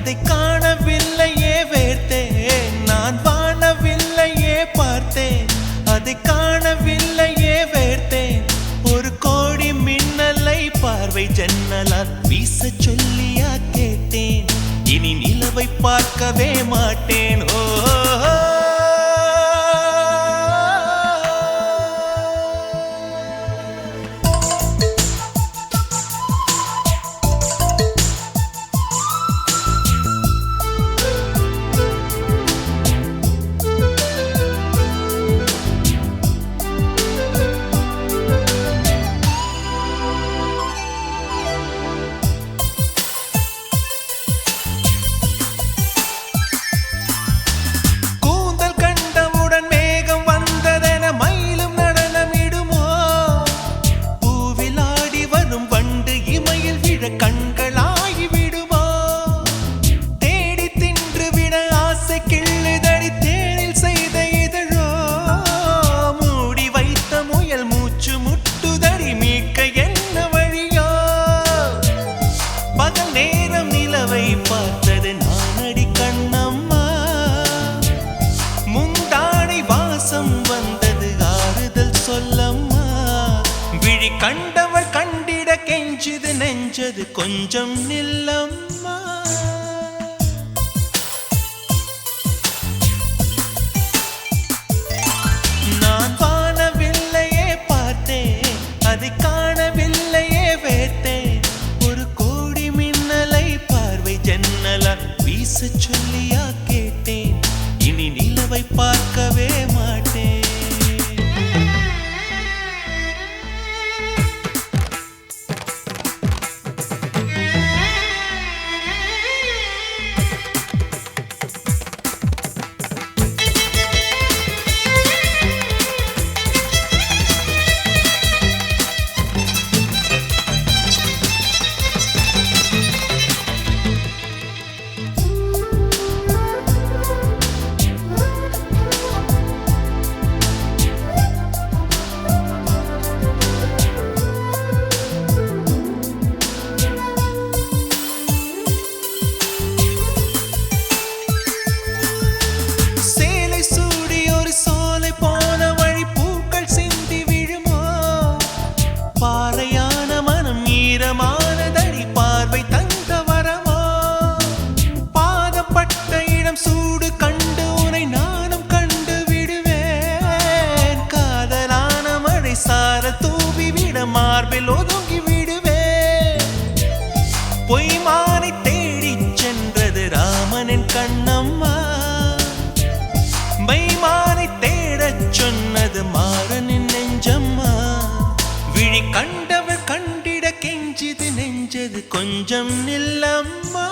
அதை காணவில்லையே வேர்த்தேன், நான் வாழவில்லையே பார்த்தேன். அதை காணவில்லையே வேர்த்தேன், ஒரு கோடி மின்னலை பார்வை ஜன்னலால் வீச சொல்லியா கேட்டேன். இனி நிலவை பார்க்கவே மாட்டேன். ஓ கண்களாகி விடுமோ, தேடி தின்று விட ஆசை கிள்ளுதடி தேனில் செய்த இதழோ, மூடி வைத்த முயல் மூச்சு முட்டுதடி மீட்க என்ன வழியோ. பகல் நேரம் நிலவை பார்த்தது நானடி கண்ணம்மா, முந்தானை வாசம் வந்தது ஆறுதல் சொல்லம்மா. விழி கண்டவள் கண்டிட கெஞ்சுது நெஞ்சது கொஞ்சம் நில்லம்மா. நான் வாழவில்லையே பார்த்தேன், அதை காணவில்லையே வேர்த்தேன், ஒரு கோடி மின்னலை பார்வை ஜன்னலா வீச சொல்லியா கேட்டேன். இனி நிலவை பார்க்கவே மாட்டேன். சூடு கண்டு உனை நானும் கண்டு விடுவேன், காதலான மழை சார தூவி விட மார்பில் ஒதுங்கி விடுவேன். பொய்மானை தேடி சென்றது ராமனின் கண்ணம்மா, மைமானை தேடச் சொன்னது மாறனின் நெஞ்சம்மா. விழி கண்டவள் கண்டிட கெஞ்சிது நெஞ்சது கொஞ்சம் நில்லம்மா.